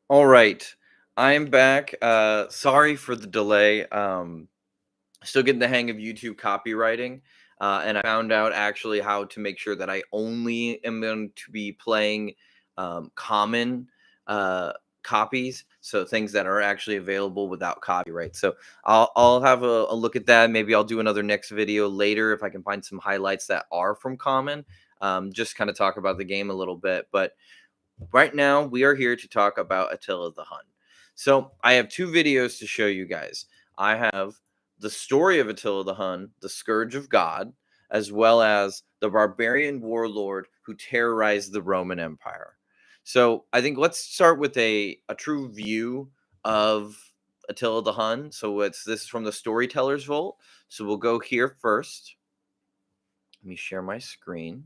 All right. I'm back. Sorry for the delay. Still getting the hang of YouTube copywriting. And I found out actually how to make sure that I only am going to be playing common copies. So things that are actually available without copyright. So I'll have a look at that. Maybe I'll do another next video later if I can find some highlights that are from common. Just kind of talk about the game a little bit. But right now, we are here to talk about Attila the Hun. So, I have two videos to show you guys. I have the story of Attila the Hun, the Scourge of God, as well as the barbarian warlord who terrorized the Roman Empire. So, I think let's start with a true view of Attila the Hun. So, this is from the Storyteller's Vault. So, we'll go here first. Let me share my screen.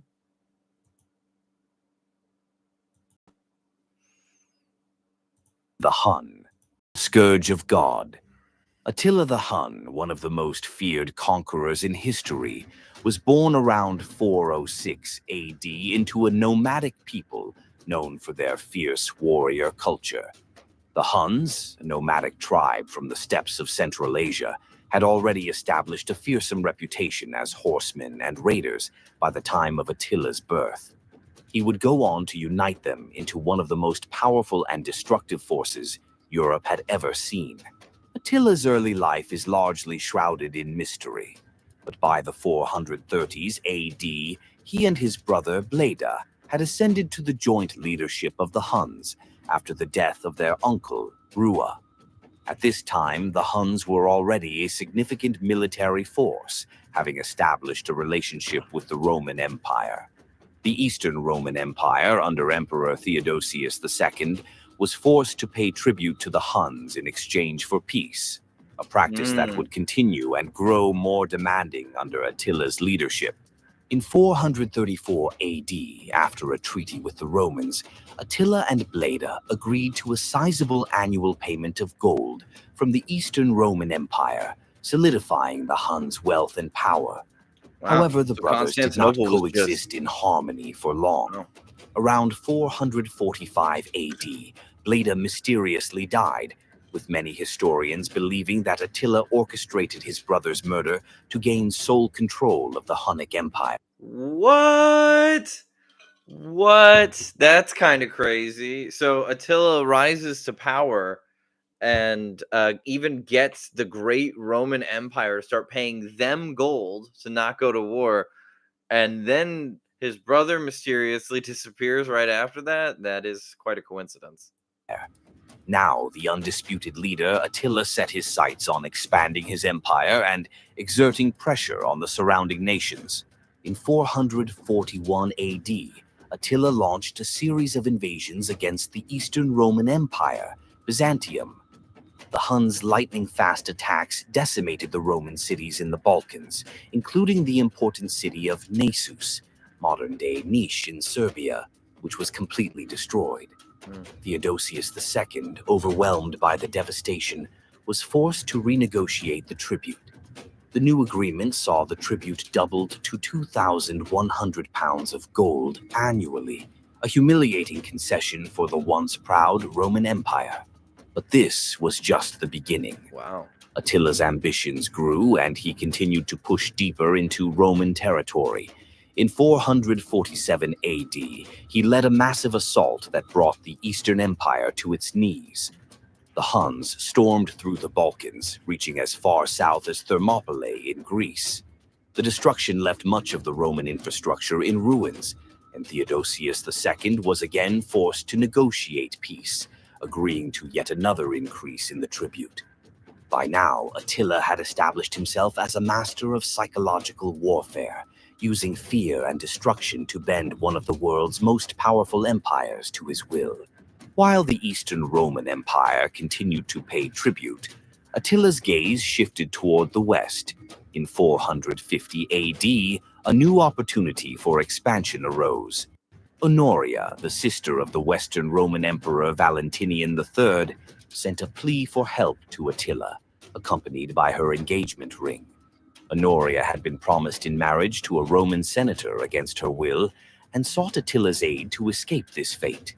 The Hun, Scourge of God. Attila the Hun, one of the most feared conquerors in history, was born around 406 AD into a nomadic people known for their fierce warrior culture. The Huns, a nomadic tribe from the steppes of Central Asia, had already established a fearsome reputation as horsemen and raiders by the time of Attila's birth. He would go on to unite them into one of the most powerful and destructive forces Europe had ever seen. Attila's early life is largely shrouded in mystery, but by the 430s AD, he and his brother Bleda had ascended to the joint leadership of the Huns after the death of their uncle, Rua. At this time, the Huns were already a significant military force, having established a relationship with the Roman Empire. The Eastern Roman Empire, under Emperor Theodosius II, was forced to pay tribute to the Huns in exchange for peace, a practice that would continue and grow more demanding under Attila's leadership. In 434 AD, after a treaty with the Romans, Attila and Bleda agreed to a sizable annual payment of gold from the Eastern Roman Empire, solidifying the Huns' wealth and power. Wow. However, the brothers did not Constantinople was coexist in harmony for long. Wow. Around 445 AD, Bleda mysteriously died, with many historians believing that Attila orchestrated his brother's murder to gain sole control of the Hunnic Empire. What? What? That's kind of crazy. So Attila rises to power and even gets the great Roman Empire to start paying them gold to not go to war. And then his brother mysteriously disappears right after that. That is quite a coincidence. Now, the undisputed leader, Attila set his sights on expanding his empire and exerting pressure on the surrounding nations. In 441 AD, Attila launched a series of invasions against the Eastern Roman Empire, Byzantium. The Huns' lightning-fast attacks decimated the Roman cities in the Balkans, including the important city of Naissus, modern-day Niš in Serbia, which was completely destroyed. Theodosius II, overwhelmed by the devastation, was forced to renegotiate the tribute. The new agreement saw the tribute doubled to 2,100 pounds of gold annually, a humiliating concession for the once proud Roman Empire. But this was just the beginning. Wow. Attila's ambitions grew, and he continued to push deeper into Roman territory. In 447 AD, he led a massive assault that brought the Eastern Empire to its knees. The Huns stormed through the Balkans, reaching as far south as Thermopylae in Greece. The destruction left much of the Roman infrastructure in ruins, and Theodosius II was again forced to negotiate peace, agreeing to yet another increase in the tribute. By now, Attila had established himself as a master of psychological warfare, using fear and destruction to bend one of the world's most powerful empires to his will. While the Eastern Roman Empire continued to pay tribute, Attila's gaze shifted toward the west. In 450 AD, a new opportunity for expansion arose. Honoria, the sister of the Western Roman Emperor Valentinian III, sent a plea for help to Attila, accompanied by her engagement ring. Honoria had been promised in marriage to a Roman senator against her will and sought Attila's aid to escape this fate.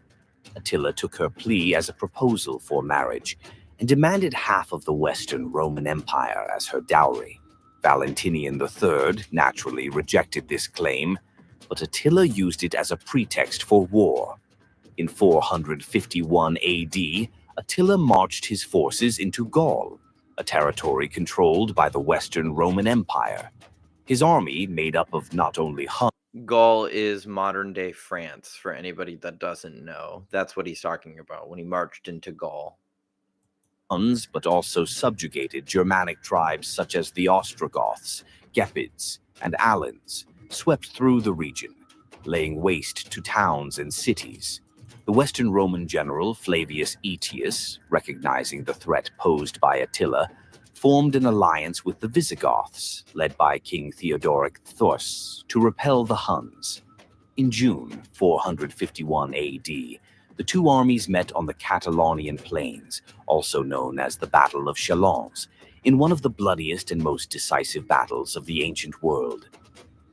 Attila took her plea as a proposal for marriage and demanded half of the Western Roman Empire as her dowry. Valentinian III naturally rejected this claim, but Attila used it as a pretext for war. In 451 AD, Attila marched his forces into Gaul, a territory controlled by the Western Roman Empire. His army, made up of not only Huns, Gaul is modern day France, for anybody that doesn't know. That's what he's talking about when he marched into Gaul. but also subjugated Germanic tribes such as the Ostrogoths, Gepids, and Alans, swept through the region, laying waste to towns and cities. The Western Roman general Flavius Aetius, recognizing the threat posed by Attila, formed an alliance with the Visigoths, led by King Theodoric Thurs, to repel the Huns. In June 451 AD, the two armies met on the Catalonian plains, also known as the Battle of Chalons, in one of the bloodiest and most decisive battles of the ancient world.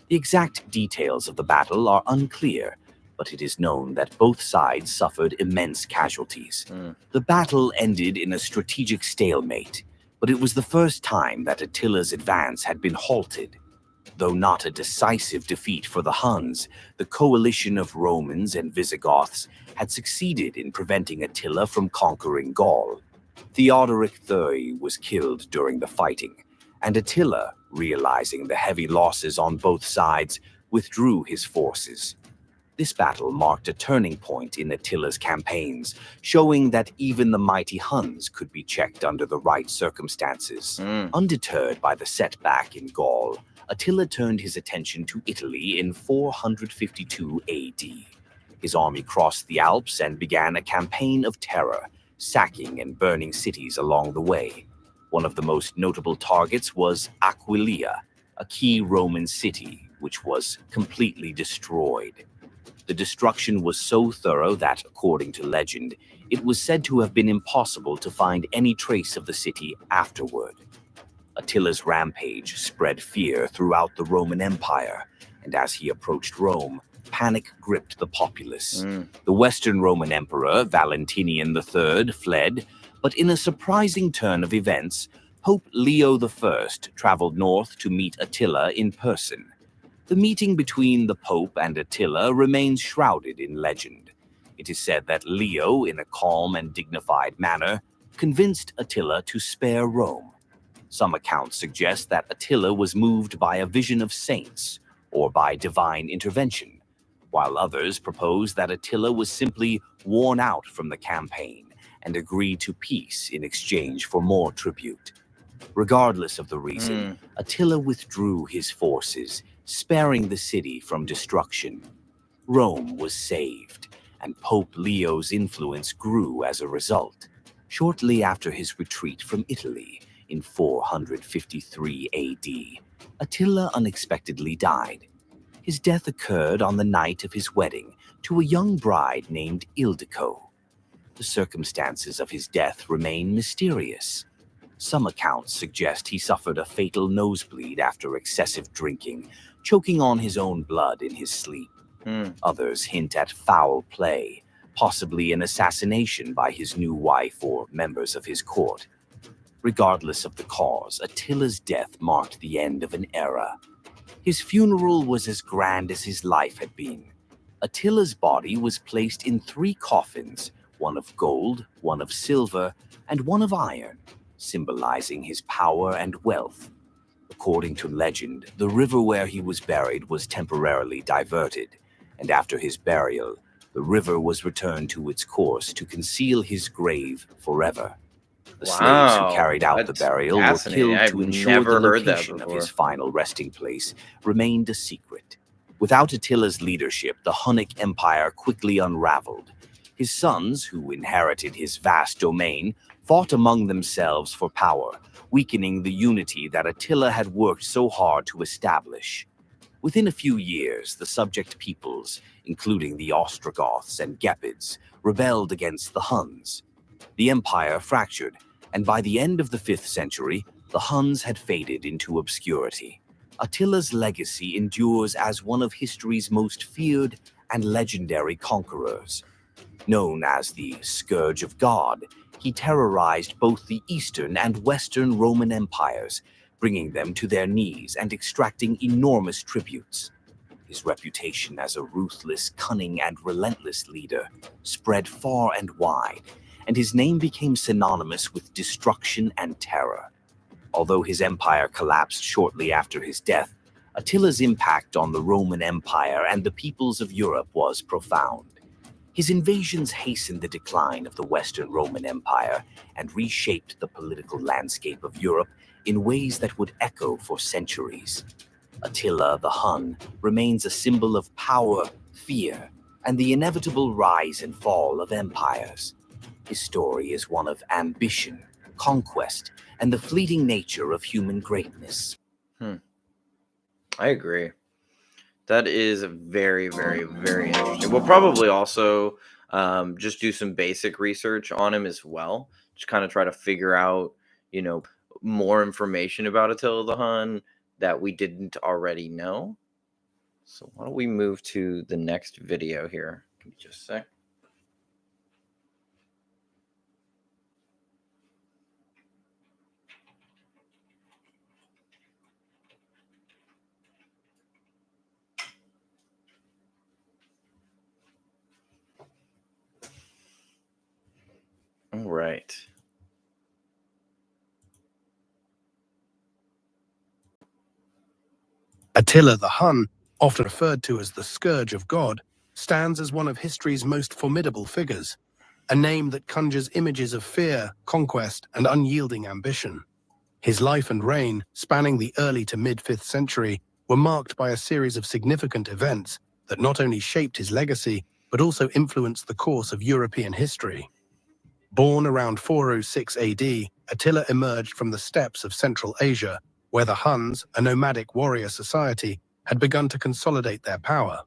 The exact details of the battle are unclear, but it is known that both sides suffered immense casualties. The battle ended in a strategic stalemate, but it was the first time that Attila's advance had been halted. Though not a decisive defeat for the Huns, the coalition of Romans and Visigoths had succeeded in preventing Attila from conquering Gaul. Theodoric III was killed during the fighting, and Attila, realizing the heavy losses on both sides, withdrew his forces. This battle marked a turning point in Attila's campaigns, showing that even the mighty Huns could be checked under the right circumstances. Undeterred by the setback in Gaul, Attila turned his attention to Italy in 452 AD. His army crossed the Alps and began a campaign of terror, sacking and burning cities along the way. One of the most notable targets was Aquileia, a key Roman city, which was completely destroyed. The destruction was so thorough that, according to legend, it was said to have been impossible to find any trace of the city afterward. Attila's rampage spread fear throughout the Roman Empire, and as he approached Rome, panic gripped the populace. The Western Roman Emperor, Valentinian III, fled, but in a surprising turn of events, Pope Leo I traveled north to meet Attila in person. The meeting between the Pope and Attila remains shrouded in legend. It is said that Leo, in a calm and dignified manner, convinced Attila to spare Rome. Some accounts suggest that Attila was moved by a vision of saints or by divine intervention, while others propose that Attila was simply worn out from the campaign and agreed to peace in exchange for more tribute. Regardless of the reason, Attila withdrew his forces, sparing the city from destruction. Rome was saved, and Pope Leo's influence grew as a result. Shortly after his retreat from Italy, in 453 AD, Attila unexpectedly died. His death occurred on the night of his wedding to a young bride named Ildiko. The circumstances of his death remain mysterious. Some accounts suggest he suffered a fatal nosebleed after excessive drinking, choking on his own blood in his sleep. Others hint at foul play, possibly an assassination by his new wife or members of his court. Regardless of the cause, Attila's death marked the end of an era. His funeral was as grand as his life had been. Attila's body was placed in 3 coffins, one of gold, one of silver, and one of iron, symbolizing his power and wealth. According to legend, the river where he was buried was temporarily diverted, and after his burial, the river was returned to its course to conceal his grave forever. The slaves who carried out the burial were killed to ensure the location of his final resting place remained a secret. Without Attila's leadership, the Hunnic Empire quickly unraveled. His sons, who inherited his vast domain, fought among themselves for power, weakening the unity that Attila had worked so hard to establish. Within a few years, the subject peoples, including the Ostrogoths and Gepids, rebelled against the Huns. The empire fractured, and by the end of the 5th century, the Huns had faded into obscurity. Attila's legacy endures as one of history's most feared and legendary conquerors. Known as the Scourge of God, he terrorized both the Eastern and Western Roman empires, bringing them to their knees and extracting enormous tributes. His reputation as a ruthless, cunning, and relentless leader spread far and wide, and his name became synonymous with destruction and terror. Although his empire collapsed shortly after his death, Attila's impact on the Roman Empire and the peoples of Europe was profound. His invasions hastened the decline of the Western Roman Empire and reshaped the political landscape of Europe in ways that would echo for centuries. Attila the Hun remains a symbol of power, fear, and the inevitable rise and fall of empires. His story is one of ambition, conquest, and the fleeting nature of human greatness. I agree. That is very, very, very interesting. We'll probably also just do some basic research on him as well. Just kind of try to figure out, more information about Attila the Hun that we didn't already know. So why don't we move to the next video here? Give me just a sec. All right. Attila the Hun, often referred to as the Scourge of God, stands as one of history's most formidable figures, a name that conjures images of fear, conquest, and unyielding ambition. His life and reign, spanning the early to mid-5th century, were marked by a series of significant events that not only shaped his legacy, but also influenced the course of European history. Born around 406 AD, Attila emerged from the steppes of Central Asia, where the Huns, a nomadic warrior society, had begun to consolidate their power.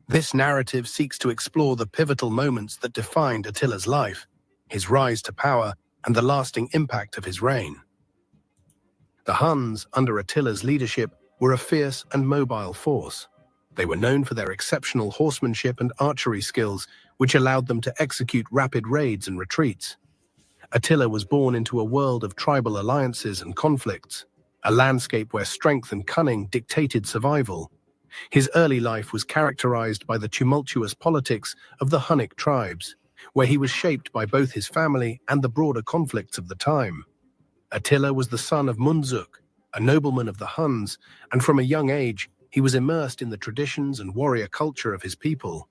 This narrative seeks to explore the pivotal moments that defined Attila's life, his rise to power, and the lasting impact of his reign. The Huns, under Attila's leadership, were a fierce and mobile force. They were known for their exceptional horsemanship and archery skills, which allowed them to execute rapid raids and retreats. Attila was born into a world of tribal alliances and conflicts, a landscape where strength and cunning dictated survival. His early life was characterized by the tumultuous politics of the Hunnic tribes, where he was shaped by both his family and the broader conflicts of the time. Attila was the son of Mundzuk, a nobleman of the Huns, and from a young age, he was immersed in the traditions and warrior culture of his people.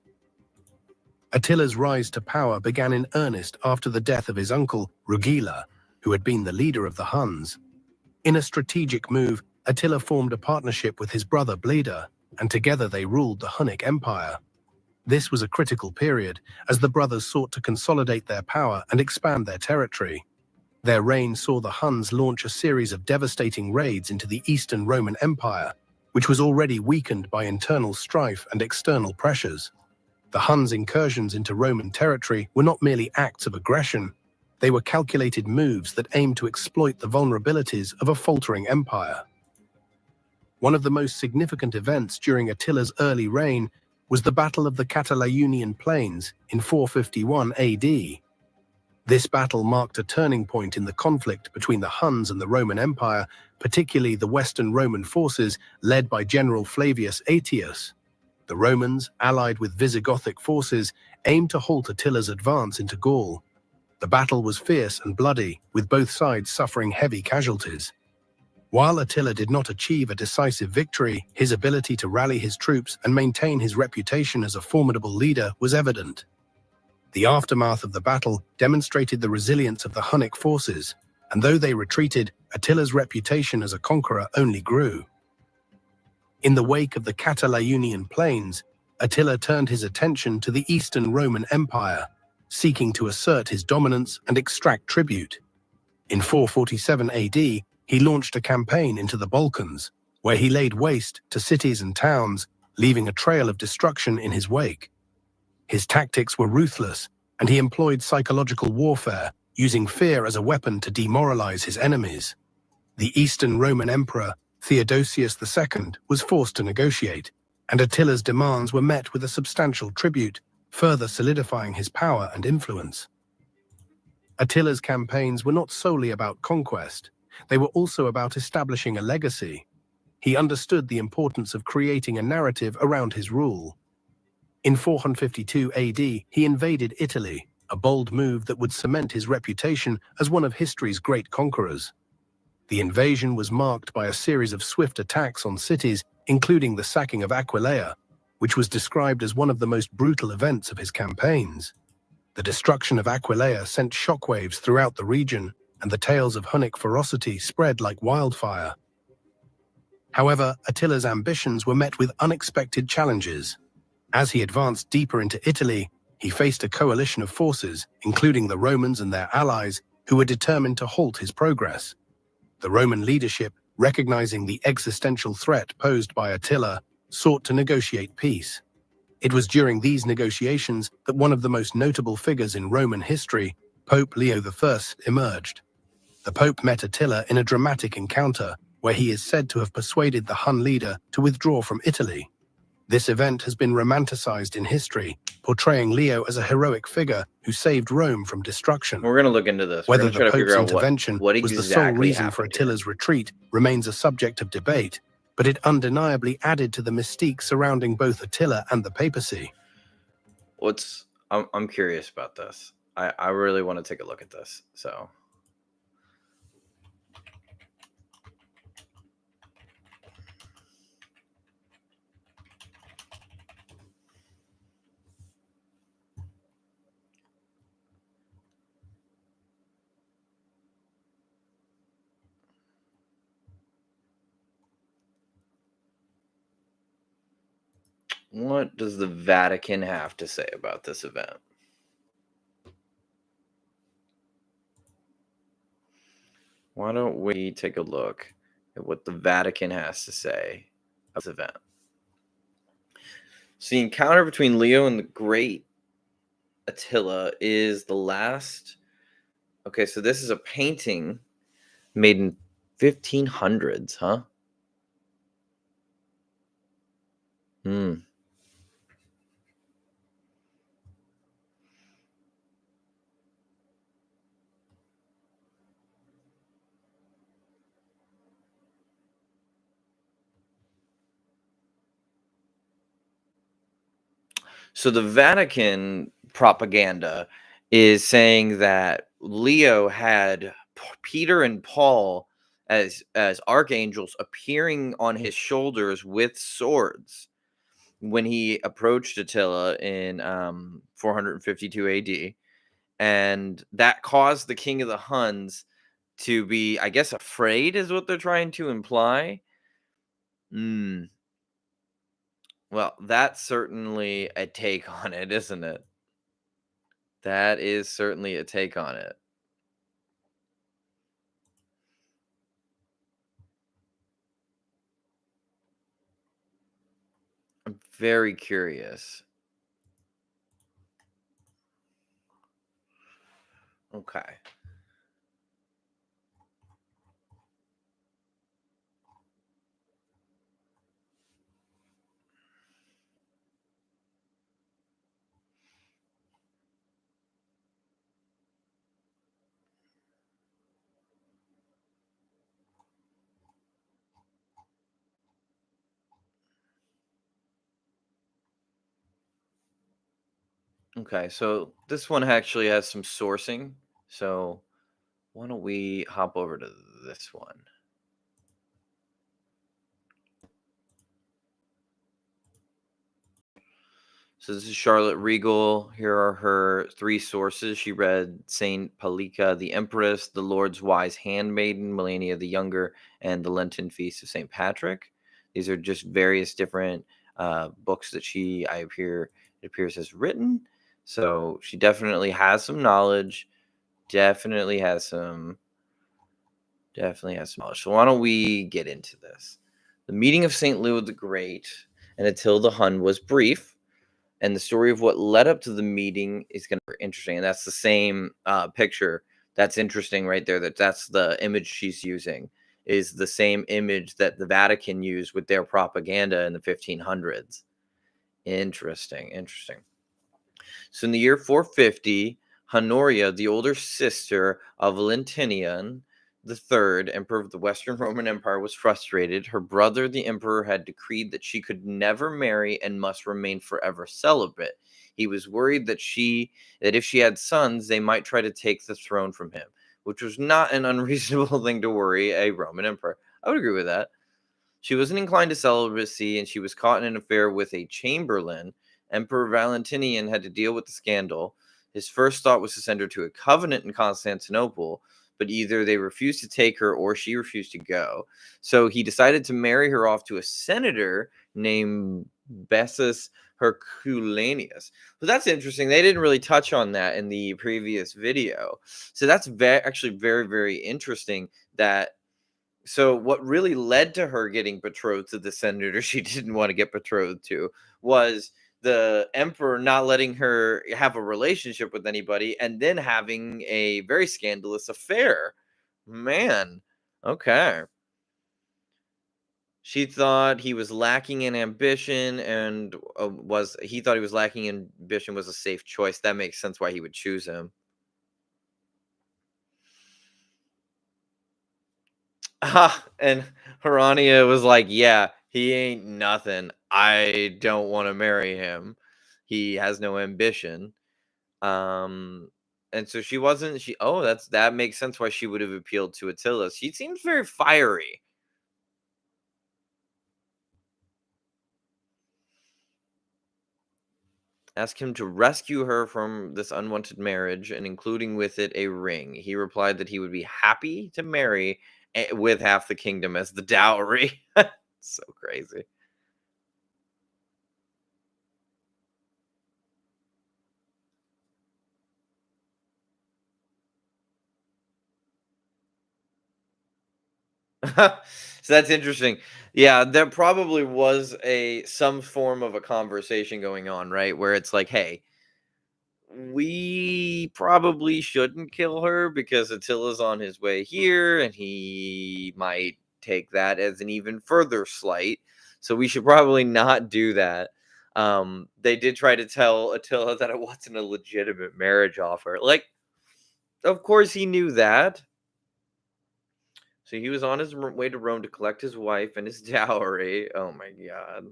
Attila's rise to power began in earnest after the death of his uncle, Rugila, who had been the leader of the Huns. In a strategic move, Attila formed a partnership with his brother Bleda, and together they ruled the Hunnic Empire. This was a critical period, as the brothers sought to consolidate their power and expand their territory. Their reign saw the Huns launch a series of devastating raids into the Eastern Roman Empire, which was already weakened by internal strife and external pressures. The Huns' incursions into Roman territory were not merely acts of aggression, they were calculated moves that aimed to exploit the vulnerabilities of a faltering empire. One of the most significant events during Attila's early reign was the Battle of the Catalaunian Plains in 451 AD. This battle marked a turning point in the conflict between the Huns and the Roman Empire, particularly the Western Roman forces led by General Flavius Aetius. The Romans, allied with Visigothic forces, aimed to halt Attila's advance into Gaul. The battle was fierce and bloody, with both sides suffering heavy casualties. While Attila did not achieve a decisive victory, his ability to rally his troops and maintain his reputation as a formidable leader was evident. The aftermath of the battle demonstrated the resilience of the Hunnic forces, and though they retreated, Attila's reputation as a conqueror only grew. In the wake of the Catalaunian Plains, Attila turned his attention to the Eastern Roman Empire, seeking to assert his dominance and extract tribute. In 447 AD, he launched a campaign into the Balkans, where he laid waste to cities and towns, leaving a trail of destruction in his wake. His tactics were ruthless, and he employed psychological warfare, using fear as a weapon to demoralize his enemies. The Eastern Roman Emperor, Theodosius II, was forced to negotiate, and Attila's demands were met with a substantial tribute, further solidifying his power and influence. Attila's campaigns were not solely about conquest. They were also about establishing a legacy. He understood the importance of creating a narrative around his rule. In 452 AD, he invaded Italy, a bold move that would cement his reputation as one of history's great conquerors. The invasion was marked by a series of swift attacks on cities, including the sacking of Aquileia, which was described as one of the most brutal events of his campaigns. The destruction of Aquileia sent shockwaves throughout the region, and the tales of Hunnic ferocity spread like wildfire. However, Attila's ambitions were met with unexpected challenges. As he advanced deeper into Italy, he faced a coalition of forces, including the Romans and their allies, who were determined to halt his progress. The Roman leadership, recognizing the existential threat posed by Attila, sought to negotiate peace. It was during these negotiations that one of the most notable figures in Roman history, Pope Leo I, emerged. The Pope met Attila in a dramatic encounter, where he is said to have persuaded the Hun leader to withdraw from Italy. This event has been romanticized in history, portraying Leo as a heroic figure who saved Rome from destruction. We're going to look into this. We're Whether going to try the to figure Pope's out intervention what was the sole exactly reason for happened here. Attila's retreat remains a subject of debate, but it undeniably added to the mystique surrounding both Attila and the papacy. I'm curious about this. I really want to take a look at this. So what does the Vatican have to say about this event? Why don't we take a look at what the Vatican has to say about this event? So the encounter between Leo and the Great Attila is the last. Okay, so this is a painting made in 1500s, huh? Hmm. So the Vatican propaganda is saying that Leo had Peter and Paul as archangels appearing on his shoulders with swords when he approached Attila in 452 AD, and that caused the king of the Huns to be, I guess, afraid, is what they're trying to imply. Hmm. Well, that's certainly a take on it, isn't it? That is certainly a take on it. I'm very curious. Okay. Okay, so this one actually has some sourcing. So why don't we hop over to this one? So this is Charlotte Regal. Here are her three sources. She read Saint Palika the Empress, the Lord's Wise Handmaiden, Melania the Younger, and the Lenten Feast of Saint Patrick. These are just various different books that it appears has written. So she definitely has some knowledge. Definitely has some knowledge. So why don't we get into this? The meeting of Saint Leo the Great and Attila the Hun was brief, and the story of what led up to the meeting is going to be interesting. And that's the same picture. That's interesting right there. That's the image she's using, is the same image that the Vatican used with their propaganda in the 1500s. Interesting. So in the year 450, Honoria, the older sister of Valentinian the Third, Emperor of the Western Roman Empire, was frustrated. Her brother, the emperor, had decreed that she could never marry and must remain forever celibate. He was worried that if she had sons, they might try to take the throne from him, which was not an unreasonable thing to worry a Roman emperor. I would agree with that. She wasn't inclined to celibacy, and she was caught in an affair with a chamberlain. Emperor Valentinian had to deal with the scandal. His first thought was to send her to a convent in Constantinople, but either they refused to take her or she refused to go. So he decided to marry her off to a senator named Bessus Herculaneus. So that's interesting. They didn't really touch on that in the previous video. So that's actually very, very interesting that so what really led to her getting betrothed to the senator she didn't want to get betrothed to was the emperor not letting her have a relationship with anybody and then having a very scandalous affair. Man, okay. She thought he was lacking in ambition and was he thought he was lacking in ambition was a safe choice. That makes sense why he would choose him. And Herania was like, "Yeah, he ain't nothing. I don't want to marry him. He has no ambition." Um, and so she wasn't. That makes sense why she would have appealed to Attila. She seems very fiery. Asked him to rescue her from this unwanted marriage and including with it a ring. He replied that he would be happy to marry with half the kingdom as the dowry. So crazy. So that's interesting. Yeah, there probably was a some form of a conversation going on, right? Where it's like, "Hey, we probably shouldn't kill her because Attila's on his way here and he might take that as an even further slight. So we should probably not do that." They did try to tell Attila that it wasn't a legitimate marriage offer. Like, of course he knew that. So he was on his way to Rome to collect his wife and his dowry. Oh my god.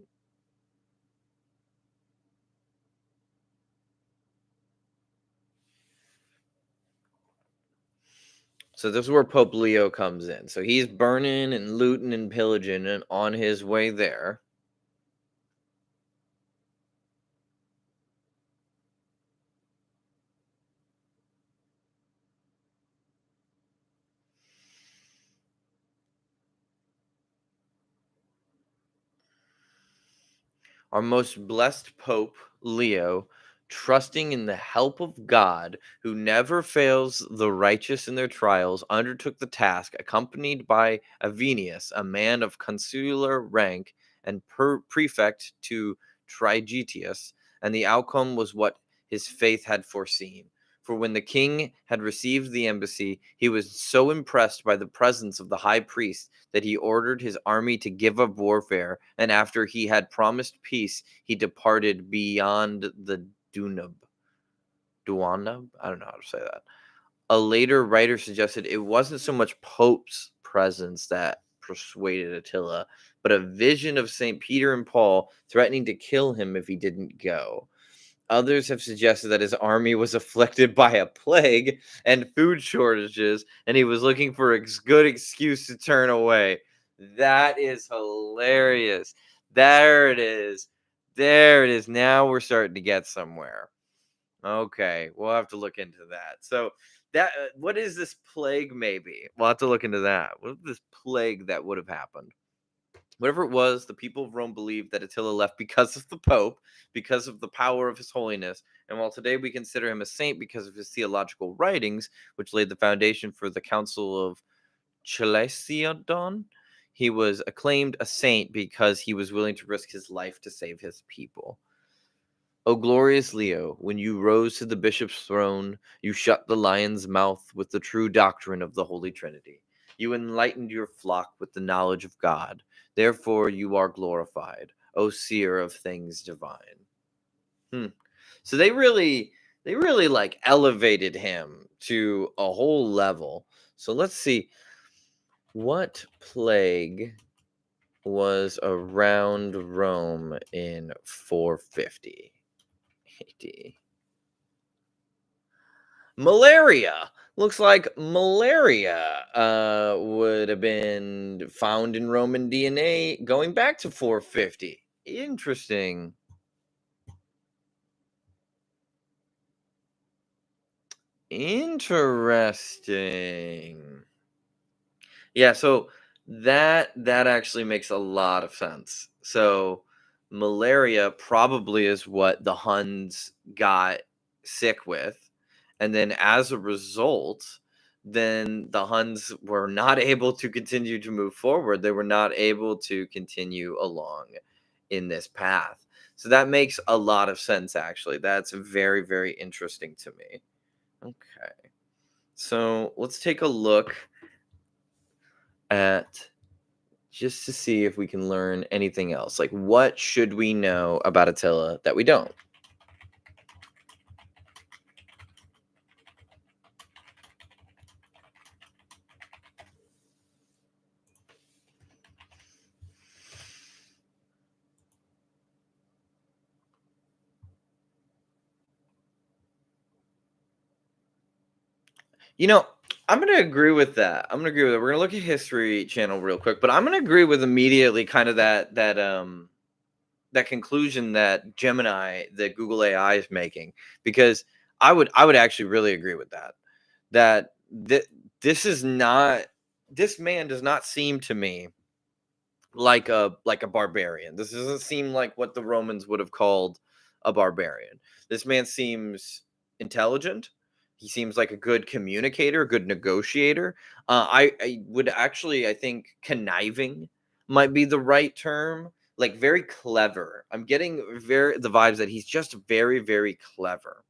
So this is where Pope Leo comes in. So he's burning and looting and pillaging and on his way there. Our most blessed Pope, Leo, trusting in the help of God, who never fails the righteous in their trials, undertook the task, accompanied by Avenius, a man of consular rank and prefect to Trigetius, and the outcome was what his faith had foreseen. For when the king had received the embassy, he was so impressed by the presence of the high priest that he ordered his army to give up warfare, and after he had promised peace, he departed beyond the Dunab. Duanab? I don't know how to say that. A later writer suggested it wasn't so much Pope's presence that persuaded Attila, but a vision of St. Peter and Paul threatening to kill him if he didn't go. Others have suggested that his army was afflicted by a plague and food shortages, and he was looking for a good excuse to turn away. That is hilarious. There it is. There it is. Now we're starting to get somewhere. Okay, we'll have to look into that. So that what is this plague? Maybe we'll have to look into that. What is this plague that would have happened? Whatever it was, the people of Rome believed that Attila left because of the Pope, because of the power of his holiness. And while today we consider him a saint because of his theological writings, which laid the foundation for the Council of Chalcedon, he was acclaimed a saint because he was willing to risk his life to save his people. O glorious Leo, when you rose to the bishop's throne, you shut the lion's mouth with the true doctrine of the Holy Trinity. You enlightened your flock with the knowledge of God. Therefore, you are glorified, O seer of things divine. So they really like elevated him to a whole level. So let's see, what plague was around Rome in 450 AD? Malaria. Looks like malaria would have been found in Roman DNA going back to 450. Interesting. Interesting. Yeah, so that actually makes a lot of sense. So malaria probably is what the Huns got sick with, and then as a result, then the Huns were not able to continue to move forward. They were not able to continue along in this path. So that makes a lot of sense actually. That's very, very interesting to me. Okay. So let's take a look at just to see if we can learn anything else. Like, what should we know about Attila that we don't? You know, I'm going to agree with that. I'm going to agree with it. We're going to look at History Channel real quick, but I'm going to agree with immediately kind of that conclusion that Gemini, that Google AI is making, because I would actually really agree with that. That this is not, this man does not seem to me like a barbarian. This doesn't seem like what the Romans would have called a barbarian. This man seems intelligent. He seems like a good communicator, a good negotiator. I would actually, I think, conniving might be the right term. Like very clever. I'm getting very the vibes that he's just very, very clever.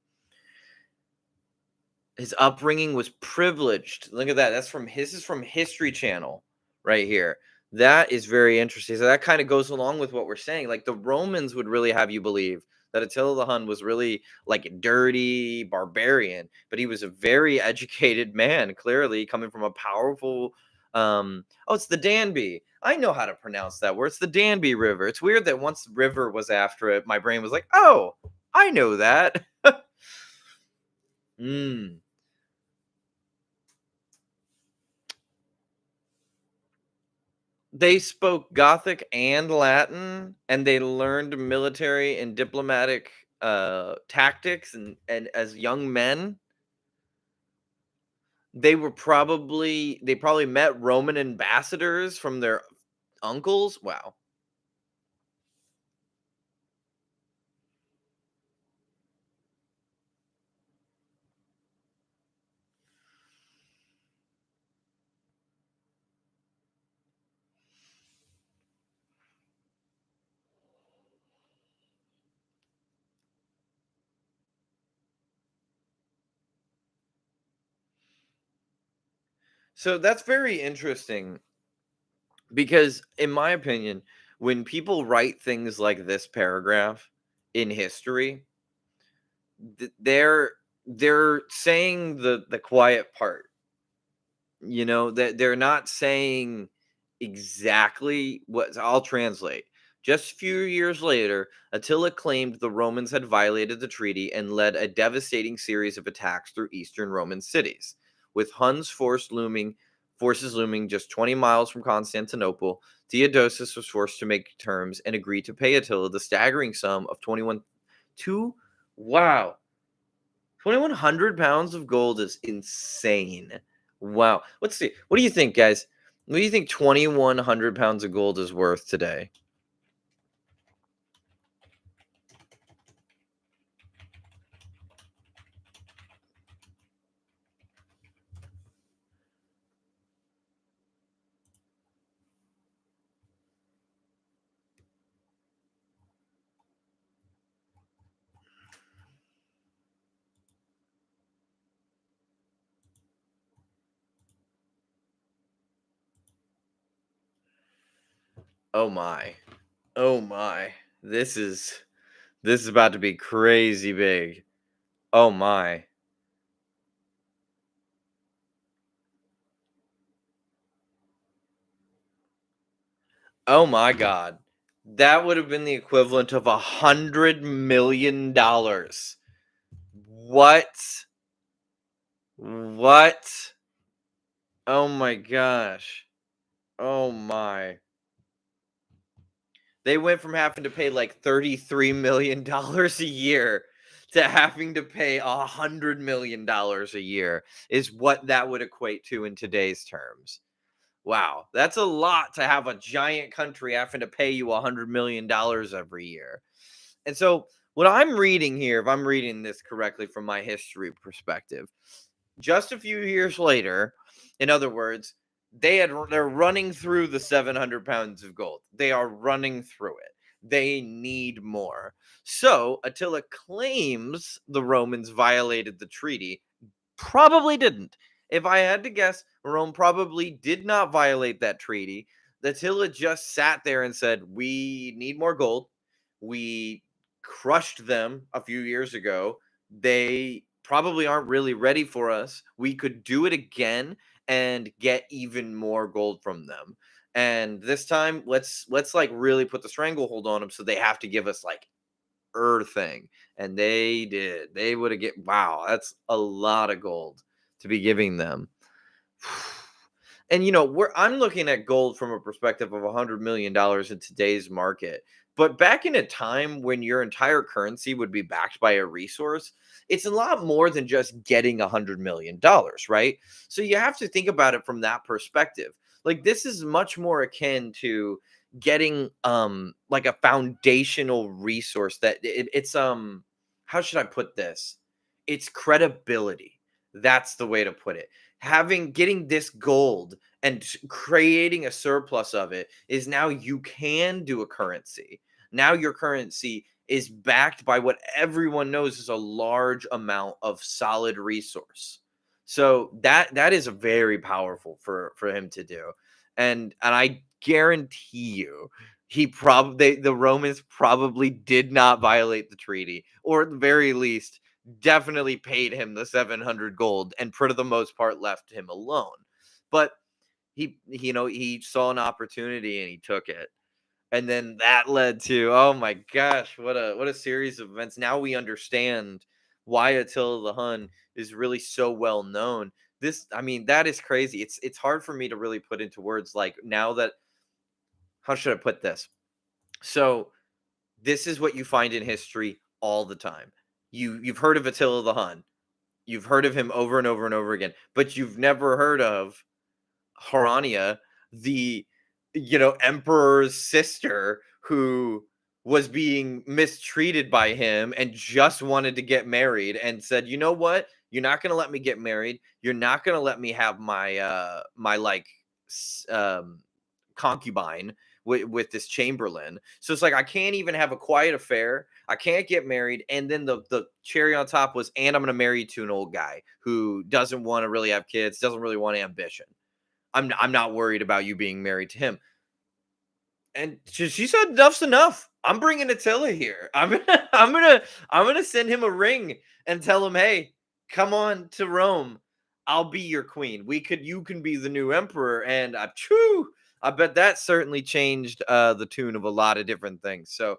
His upbringing was privileged. Look at that. This is from History Channel right here. That is very interesting. So that kind of goes along with what we're saying. Like the Romans would really have you believe that Attila the Hun was really like a dirty barbarian, but he was a very educated man, clearly coming from a powerful oh, it's the Danby. I know how to pronounce that word. It's the Danby River. It's weird that once the river was after it, my brain was like, "Oh, I know that." Mm. They spoke Gothic and Latin, and they learned military and diplomatic tactics, and as young men, they probably met Roman ambassadors from their uncles. Wow. So that's very interesting because in my opinion, when people write things like this paragraph in history, they're saying the quiet part. You know, that they're not saying exactly what. I'll translate. Just a few years later, Attila claimed the Romans had violated the treaty and led a devastating series of attacks through eastern Roman cities. With forces looming just 20 miles from Constantinople, Theodosius was forced to make terms and agree to pay Attila the staggering sum of 21 two wow 2,100 pounds of gold is insane. Wow. Let's see. What do you think, guys? What do you think 2,100 pounds of gold is worth today? Oh my. Oh my. This is This is about to be crazy big. Oh my. Oh my God. That would have been the equivalent of $100 million. What? What? Oh my gosh. Oh my. They went from having to pay like $33 million a year to having to pay $100 million a year, is what that would equate to in today's terms. Wow, that's a lot to have a giant country having to pay you $100 million every year. And so, what I'm reading here, if I'm reading this correctly from my history perspective, just a few years later, in other words, they're running through the 700 pounds of gold. They are running through it. They need more. So Attila claims the Romans violated the treaty. Probably didn't. If I had to guess, Rome probably did not violate that treaty. Attila just sat there and said, "We need more gold. We crushed them a few years ago. They probably aren't really ready for us. We could do it again and get even more gold from them. And this time, let's like really put the stranglehold on them so they have to give us like thing." And they did. They would have get wow, that's a lot of gold to be giving them. And I'm looking at gold from a perspective of $100 million in today's market. But back in a time when your entire currency would be backed by a resource, it's a lot more than just getting $100 million, right? So you have to think about it from that perspective. Like this is much more akin to getting like a foundational resource that it's how should I put this? It's credibility. That's the way to put it. Getting this gold and creating a surplus of it is now you can do a currency. Now your currency is backed by what everyone knows is a large amount of solid resource. So that is very powerful for him to do. And I guarantee you the Romans probably did not violate the treaty, or at the very least definitely paid him the 700 gold and for the most part left him alone. But he saw an opportunity and he took it. And then that led to, oh my gosh, what a series of events. Now we understand why Attila the Hun is really so well known. I mean, that is crazy. It's hard for me to really put into words, like, now that, how should I put this? So this is what you find in history all the time. You've heard of Attila the Hun. You've heard of him over and over and over again, but you've never heard of Harania, the emperor's sister, who was being mistreated by him and just wanted to get married and said, "You know what? You're not going to let me get married. You're not going to let me have my like concubine with this chamberlain. So it's like I can't even have a quiet affair. I can't get married. And then the cherry on top was, and I'm going to marry you to an old guy who doesn't want to really have kids, doesn't really want ambition. I'm not worried about you being married to him." And she said, "Enough's enough. I'm bringing Attila here. I'm gonna send him a ring and tell him, hey, come on to Rome. I'll be your queen. You can be the new emperor." And I bet that certainly changed the tune of a lot of different things. So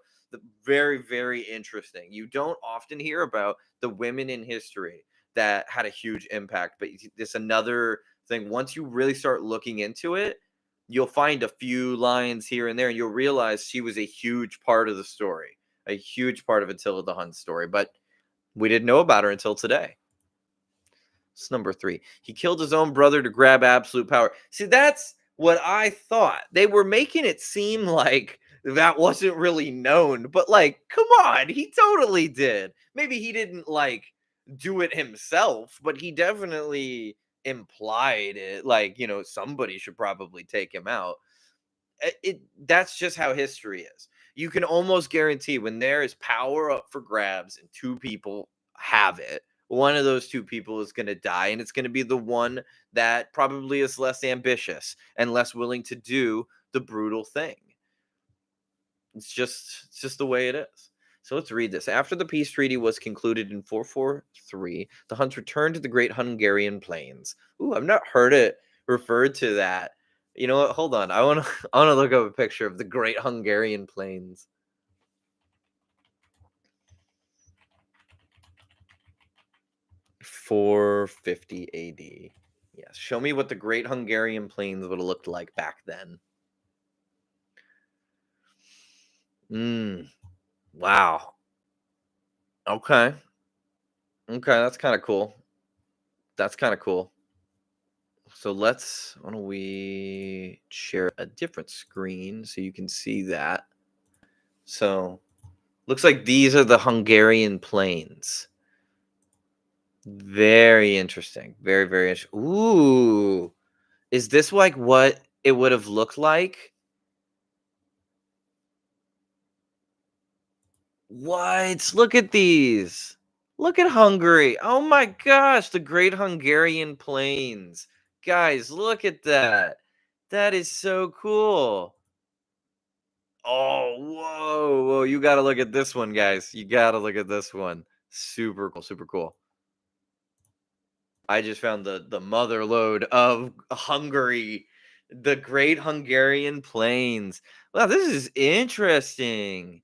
very, very interesting. You don't often hear about the women in history that had a huge impact, but it's another thing. Once you really start looking into it, you'll find a few lines here and there, and you'll realize she was a huge part of the story, a huge part of Attila the Hun's story. But we didn't know about her until today. It's number 3. He killed his own brother to grab absolute power. See, that's what I thought. They were making it seem like that wasn't really known, but like, come on, he totally did. Maybe he didn't like do it himself, but he definitely implied it. Like, somebody should probably take him out. That's just how history is. You can almost guarantee when there is power up for grabs and two people have it, one of those two people is going to die, and it's going to be the one that probably is less ambitious and less willing to do the brutal thing. It's just the way it is. So let's read this. After the peace treaty was concluded in 443, the Huns returned to the Great Hungarian Plains. Ooh, I've not heard it referred to that. You know what? Hold on. I want to I want to look up a picture of the Great Hungarian Plains. 450 AD. Yes. Show me what the Great Hungarian Plains would have looked like back then. Wow. Okay. Okay, that's kind of cool. That's kind of cool. So why don't we share a different screen so you can see that. So looks like these are the Hungarian plains. Very interesting. Very, very interesting. Ooh. Is this like what it would have looked like? What? Look at these. Look at Hungary. Oh my gosh, the Great Hungarian Plains. Guys, look at that. That is so cool. Oh, whoa, whoa. You got to look at this one, guys. You got to look at this one. Super cool, super cool. I just found the mother lode of Hungary, the Great Hungarian Plains. Wow, this is interesting.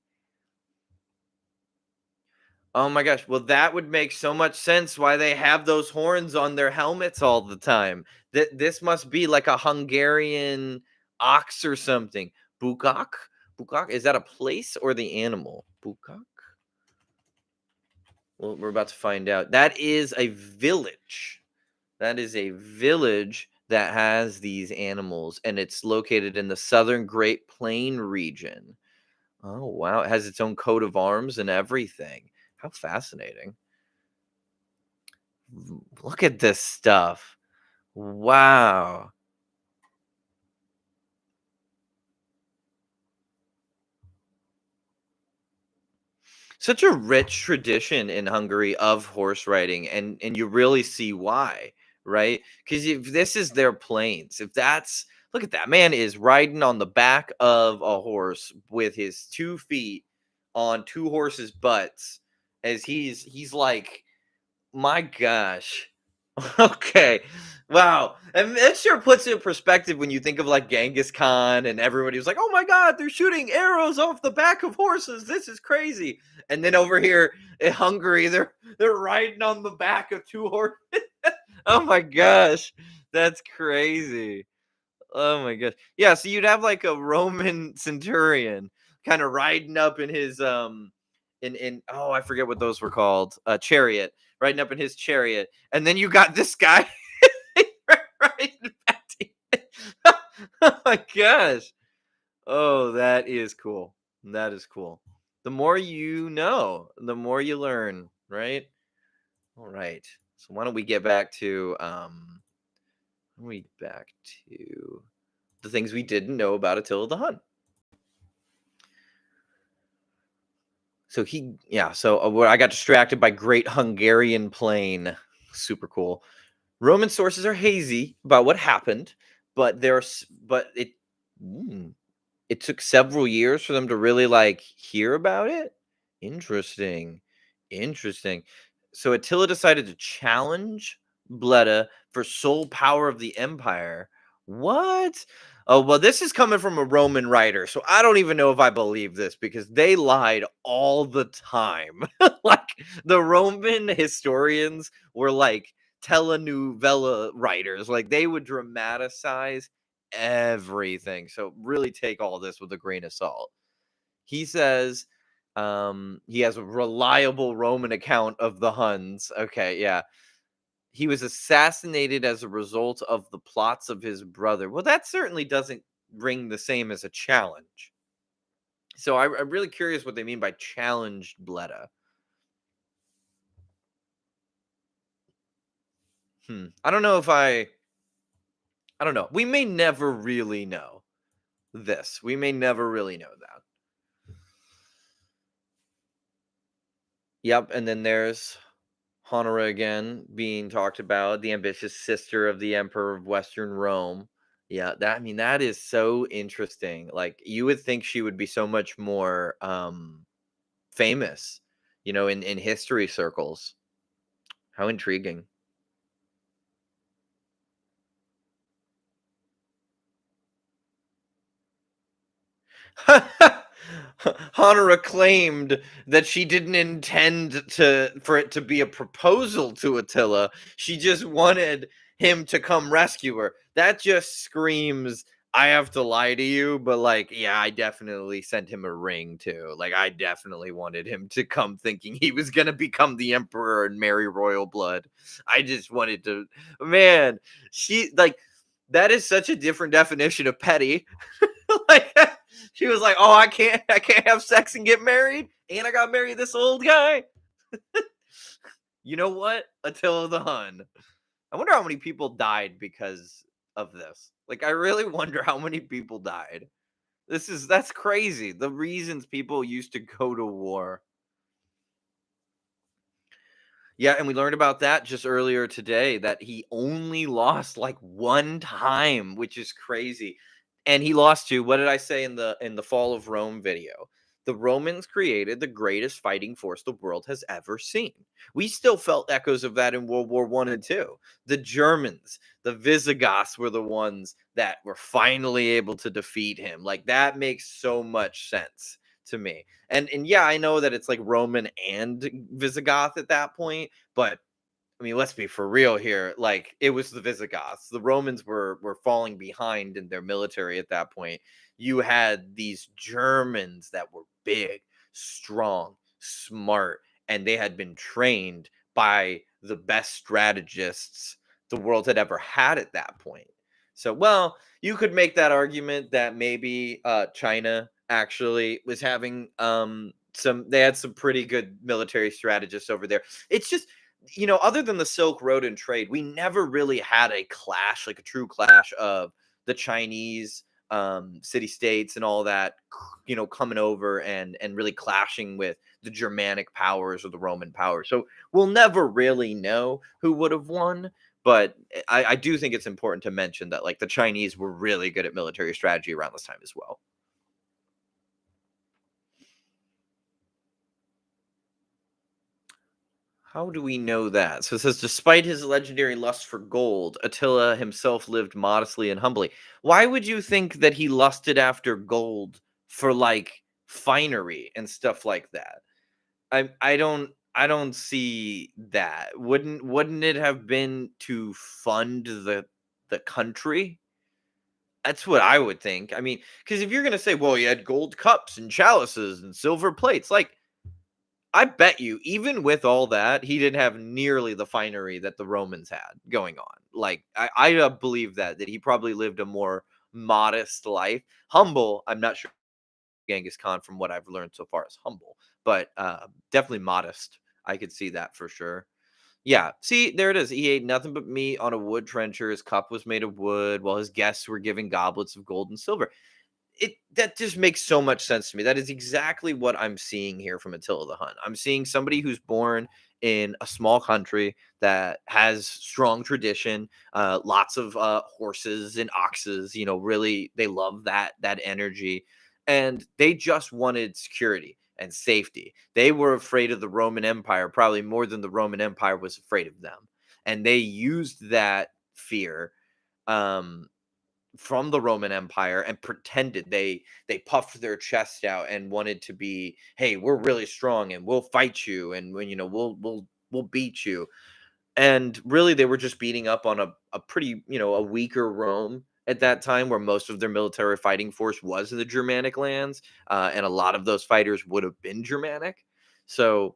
Oh my gosh. Well, that would make so much sense why they have those horns on their helmets all the time. This must be like a Hungarian ox or something. Bukak? Bukak? Is that a place or the animal? Bukak? Well, we're about to find out. That is a village. That is a village that has these animals, and it's located in the southern Great Plain region. Oh, wow. It has its own coat of arms and everything. How fascinating. Look at this stuff. Wow. Such a rich tradition in Hungary of horse riding, and you really see why, right? Because if this is their plains, if that's look at that man is riding on the back of a horse with his 2 feet on two horses' butts as he's like my gosh. Okay. Wow. And that sure puts it in perspective when you think of like Genghis Khan and everybody was like, oh my God, they're shooting arrows off the back of horses. This is crazy. And then over here in Hungary, they're riding on the back of two horses. Oh my gosh. That's crazy. Oh my gosh. Yeah, so you'd have like a Roman centurion kind of riding up in his in oh, I forget what those were called. Chariot, riding up in his chariot. And then you got this guy riding back to you. Oh my gosh. Oh, that is cool. That is cool. The more you know, the more you learn, right? All right. So why don't we get back to the things we didn't know about Attila the Hun. So I got distracted by Great Hungarian Plain. Super cool. Roman sources are hazy about what happened, but it took several years for them to really like hear about it. Interesting. Interesting. So Attila decided to challenge Bleda for sole power of the empire. What? Oh, well, this is coming from a Roman writer, so I don't even know if I believe this because they lied all the time. Like the Roman historians were like telenovela writers, like they would dramatize everything. So really take all this with a grain of salt. He says he has a reliable Roman account of the Huns. Okay, yeah. He was assassinated as a result of the plots of his brother. Well, that certainly doesn't ring the same as a challenge. So I'm really curious what they mean by challenged Bleda. I don't know if I don't know. We may never really know this. We may never really know that. Yep, and then there's Honora again being talked about, the ambitious sister of the Emperor of Western Rome. Yeah, that is so interesting. Like you would think she would be so much more famous, in history circles. How intriguing. Hanara claimed that she didn't intend for it to be a proposal to Attila. She just wanted him to come rescue her. That just screams, I have to lie to you, but like, yeah, I definitely sent him a ring too. Like, I definitely wanted him to come thinking he was gonna become the emperor and marry royal blood. I just wanted to, man, she like that is such a different definition of petty. Like, she was like, "Oh, I can't have sex and get married, and I got to marry this old guy." You know what? Attila the Hun. I wonder how many people died because of this. Like, I really wonder how many people died. That's crazy. The reasons people used to go to war. Yeah, and we learned about that just earlier today that he only lost like one time, which is crazy. And he lost to, what did I say in the Fall of Rome video? The Romans created the greatest fighting force the world has ever seen. We still felt echoes of that in World War One and Two. The Germans, the Visigoths were the ones that were finally able to defeat him. Like, that makes so much sense to me. And yeah, I know that it's like Roman and Visigoth at that point, but I mean, let's be for real here. Like, it was the Visigoths. The Romans were falling behind in their military at that point. You had these Germans that were big, strong, smart, and they had been trained by the best strategists the world had ever had at that point. So, well, you could make that argument that maybe China actually was having they had some pretty good military strategists over there. It's just, other than the Silk Road and trade, we never really had a clash, like a true clash of the Chinese city states and all that, coming over and really clashing with the Germanic powers or the Roman powers. So we'll never really know who would have won. But I do think it's important to mention that like the Chinese were really good at military strategy around this time as well. How do we know that? So it says, despite his legendary lust for gold, Attila himself lived modestly and humbly. Why would you think that he lusted after gold for like finery and stuff like that? I don't see that. Wouldn't it have been to fund the country? That's what I would think. I mean, because if you're gonna say, well, he had gold cups and chalices and silver plates, like I bet you, even with all that, he didn't have nearly the finery that the Romans had going on. Like, I believe that he probably lived a more modest life, humble. I'm not sure Genghis Khan, from what I've learned so far, is humble, but definitely modest. I could see that for sure. Yeah, see, there it is. He ate nothing but meat on a wood trencher. His cup was made of wood, while his guests were given goblets of gold and silver. That just makes so much sense to me. That is exactly what I'm seeing here from Attila the Hun. I'm seeing somebody who's born in a small country that has strong tradition, lots of horses and oxes. Really, they love that energy, and they just wanted security and safety. They were afraid of the Roman Empire probably more than the Roman Empire was afraid of them, and they used that fear. Um, from the Roman Empire and pretended they puffed their chest out and wanted to be, hey, we're really strong and we'll fight you and when we'll beat you. And really they were just beating up on a pretty, a weaker Rome at that time, where most of their military fighting force was in the Germanic lands, and a lot of those fighters would have been Germanic. So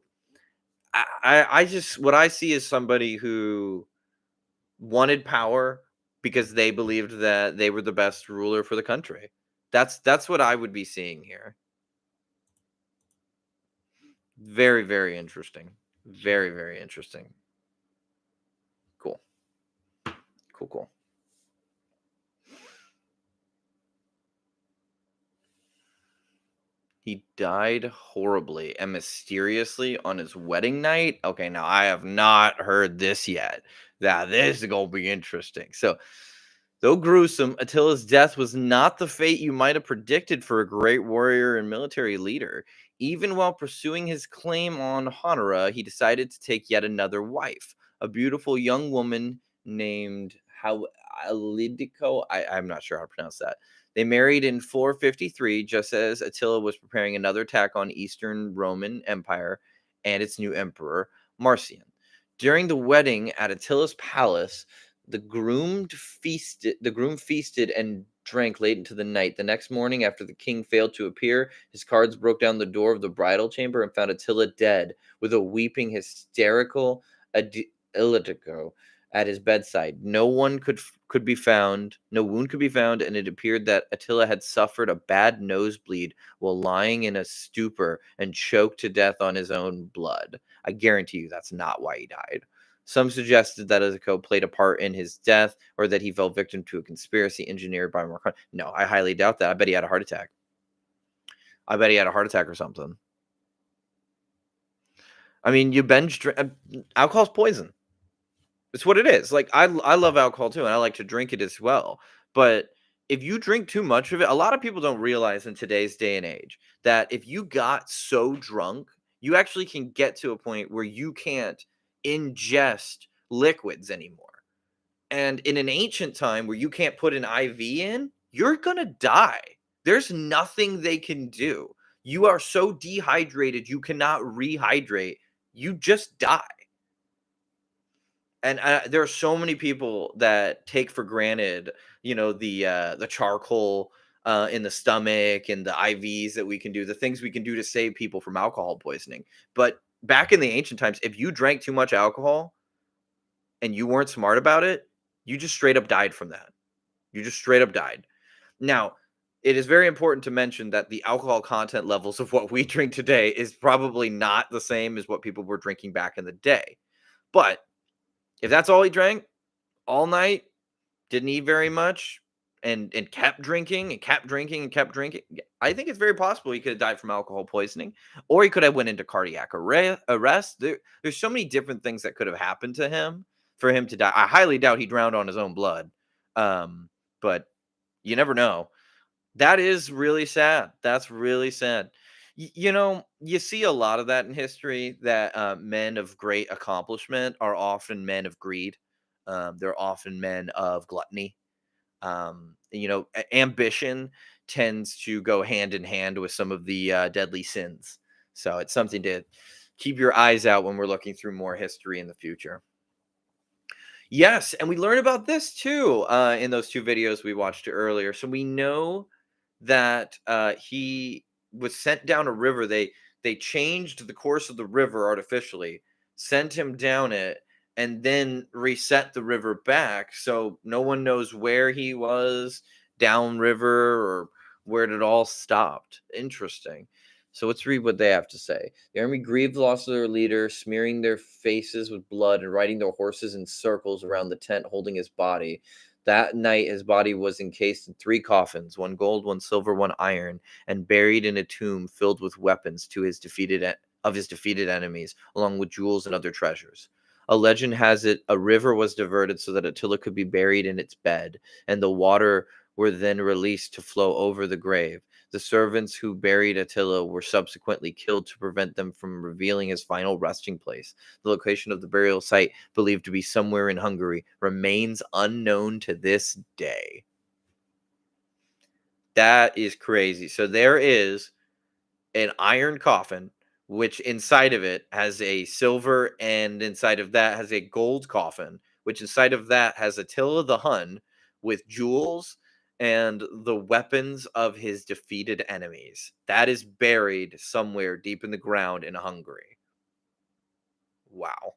I just, what I see is somebody who wanted power because they believed that they were the best ruler for the country. That's what I would be seeing here. Very, very interesting. Very, very interesting. Cool. Cool, cool. He died horribly and mysteriously on his wedding night. Okay, now I have not heard this yet. Now this is gonna be interesting. So, though gruesome, Attila's death was not the fate you might have predicted for a great warrior and military leader. Even while pursuing his claim on Honora, he decided to take yet another wife, a beautiful young woman named Alidico. I'm not sure how to pronounce that. They married in 453, just as Attila was preparing another attack on Eastern Roman Empire and its new emperor, Marcian. During the wedding at Attila's palace, the groom feasted and drank late into the night. The next morning, after the king failed to appear, his guards broke down the door of the bridal chamber and found Attila dead, with a weeping, hysterical Illidico at his bedside. No wound could be found, and it appeared that Attila had suffered a bad nosebleed while lying in a stupor and choked to death on his own blood. I guarantee you that's not why he died. Some suggested that Illidico played a part in his death, or that he fell victim to a conspiracy engineered by Marcon. No, I highly doubt that. I bet he had a heart attack. I bet he had a heart attack or something. I mean, you binge alcohol's poison. It's what it is. Like I love alcohol too, and I like to drink it as well. But if you drink too much of it, a lot of people don't realize in today's day and age that if you got so drunk, you actually can get to a point where you can't ingest liquids anymore. And in an ancient time where you can't put an IV in, you're going to die. There's nothing they can do. You are so dehydrated, you cannot rehydrate. You just die. And there are so many people that take for granted, the charcoal in the stomach and the IVs that we can do, the things we can do to save people from alcohol poisoning. But back in the ancient times, if you drank too much alcohol and you weren't smart about it, you just straight up died from that. You just straight up died. Now, it is very important to mention that the alcohol content levels of what we drink today is probably not the same as what people were drinking back in the day. But if that's all he drank all night, didn't eat very much, and kept drinking and kept drinking and kept drinking, I think it's very possible he could have died from alcohol poisoning, or he could have went into cardiac arrest. There's so many different things that could have happened to him for him to die. I highly doubt he drowned on his own blood, but you never know. That is really sad. That's really sad. You see a lot of that in history, that men of great accomplishment are often men of greed. They're often men of gluttony. Ambition tends to go hand in hand with some of the deadly sins. So it's something to keep your eyes out when we're looking through more history in the future. Yes, and we learn about this too in those two videos we watched earlier. So we know that he was sent down a river. They changed the course of the river artificially, sent him down it, and then reset the river back. So no one knows where he was downriver or where it all stopped. Interesting. So let's read what they have to say. The army grieved the loss of their leader, smearing their faces with blood and riding their horses in circles around the tent holding his body. That night, his body was encased in 3 coffins, 1 gold, 1 silver, 1 iron, and buried in a tomb filled with weapons his defeated enemies, along with jewels and other treasures. A legend has it a river was diverted so that Attila could be buried in its bed, and the water were then released to flow over the grave. The servants who buried Attila were subsequently killed to prevent them from revealing his final resting place. The location of the burial site, believed to be somewhere in Hungary, remains unknown to this day. That is crazy. So there is an iron coffin, which inside of it has a silver, and inside of that has a gold coffin, which inside of that has Attila the Hun with jewels and the weapons of his defeated enemies. That is buried somewhere deep in the ground in Hungary. Wow.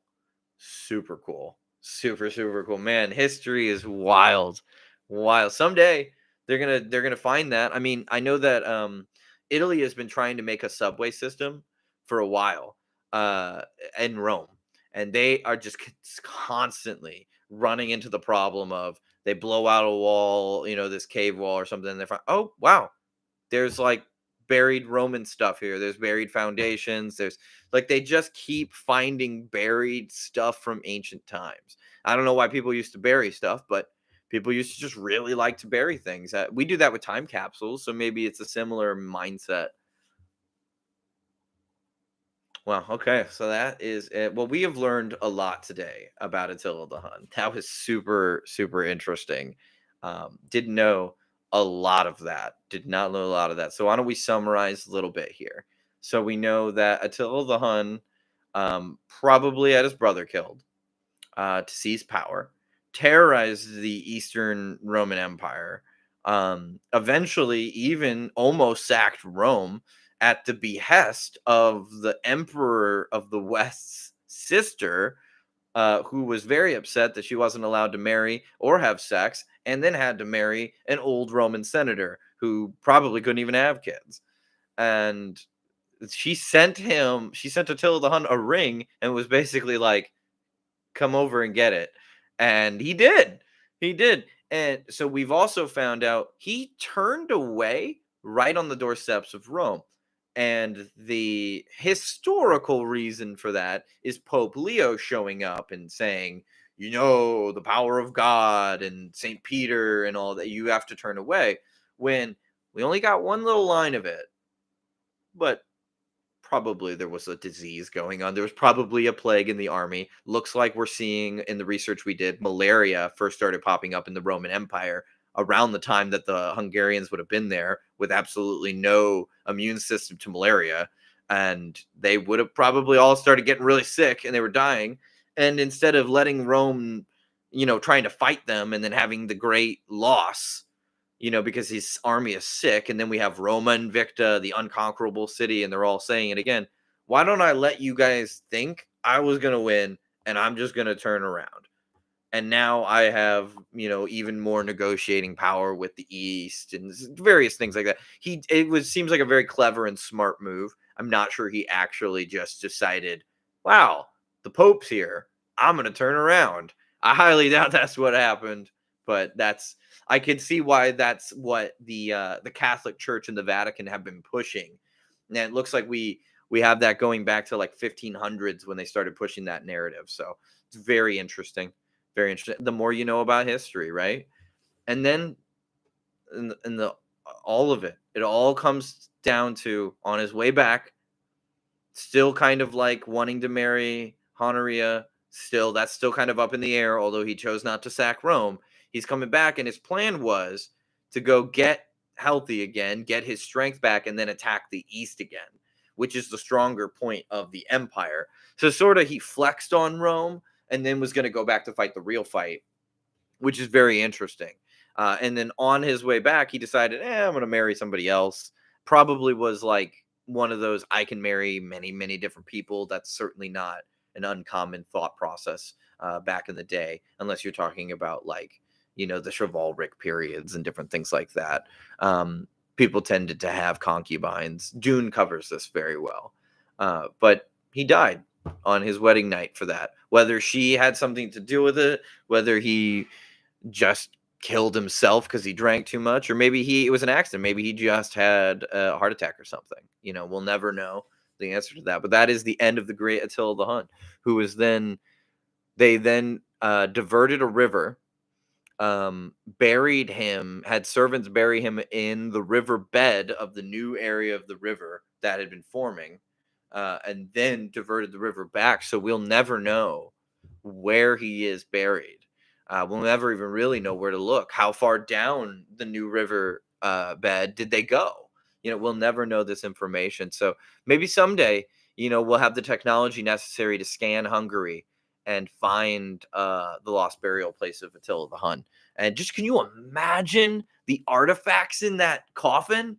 Super cool. Super, super cool. Man, history is wild. Wild. Someday they're gonna find that. I mean, I know that Italy has been trying to make a subway system for a while uh in Rome. And they are just constantly running into the problem of they blow out a wall, this cave wall or something, and they find, oh wow, there's like buried Roman stuff here. There's buried foundations. There's like they just keep finding buried stuff from ancient times. I don't know why people used to bury stuff, but people used to just really like to bury things. We do that with time capsules, so maybe it's a similar mindset. Well, okay, so that is it. Well, we have learned a lot today about Attila the Hun. That was super, super interesting. Didn't know a lot of that. Did not know a lot of that. So why don't we summarize a little bit here? So we know that Attila the Hun probably had his brother killed to seize power, terrorized the Eastern Roman Empire, eventually, even almost sacked Rome at the behest of the Emperor of the West's sister, who was very upset that she wasn't allowed to marry or have sex, and then had to marry an old Roman senator who probably couldn't even have kids. And she sent Attila the Hun a ring and was basically like, come over and get it. And he did. He did. And so we've also found out he turned away right on the doorsteps of Rome. And the historical reason for that is Pope Leo showing up and saying, the power of God and St. Peter and all that, you have to turn away. When we only got one little line of it, but probably there was a disease going on. There was probably a plague in the army. Looks like we're seeing in the research we did, malaria first started popping up in the Roman Empire around the time that the Hungarians would have been there with absolutely no immune system to malaria. And they would have probably all started getting really sick and they were dying. And instead of letting Rome, trying to fight them and then having the great loss, because his army is sick. And then we have Roma Invicta, the unconquerable city, and they're all saying it again. Why don't I let you guys think I was going to win and I'm just going to turn around? And now I have, even more negotiating power with the East and various things like that. Seems like a very clever and smart move. I'm not sure he actually just decided, wow, the Pope's here, I'm going to turn around. I highly doubt that's what happened, but I can see why that's what the Catholic Church and the Vatican have been pushing. And it looks like we have that going back to like 1500s when they started pushing that narrative. So it's very interesting. Very interesting. The more you know about history, right? And then in the all of it all comes down to on his way back, still kind of like wanting to marry Honoria. That's still kind of up in the air, although he chose not to sack Rome. He's coming back, and his plan was to go get healthy again, get his strength back, and then attack the East again, which is the stronger point of the empire. So sort of he flexed on Rome and then was going to go back to fight the real fight, which is very interesting. And then on his way back, he decided, I'm going to marry somebody else. Probably was like one of those, I can marry many, many different people. That's certainly not an uncommon thought process back in the day, unless you're talking about like, the chivalric periods and different things like that. People tended to have concubines. Dune covers this very well. But he died on his wedding night for that. Whether she had something to do with it, whether he just killed himself because he drank too much, or maybe it was an accident. Maybe he just had a heart attack or something. We'll never know the answer to that. But that is the end of the great Attila the Hun, who was they then diverted a river, buried him, had servants bury him in the river bed of the new area of the river that had been forming, and then diverted the river back. So we'll never know where he is buried. We'll never even really know where to look. How far down the new river bed did they go? We'll never know this information. So maybe someday, we'll have the technology necessary to scan Hungary and find the lost burial place of Attila the Hun. And just can you imagine the artifacts in that coffin?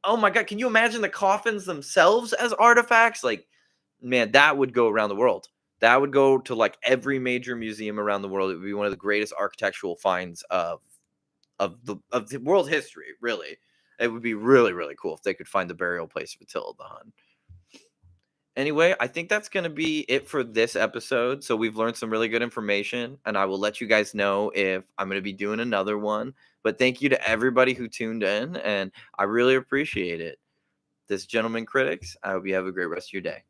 Oh my God, can you imagine the coffins themselves as artifacts? Like, man, that would go around the world. That would go to like every major museum around the world. It would be one of the greatest architectural finds of the world history, really. It would be really, really cool if they could find the burial place of Attila the Hun. Anyway, I think that's going to be it for this episode. So we've learned some really good information, and I will let you guys know if I'm going to be doing another one. But thank you to everybody who tuned in, and I really appreciate it. This is Gentleman Critics. I hope you have a great rest of your day.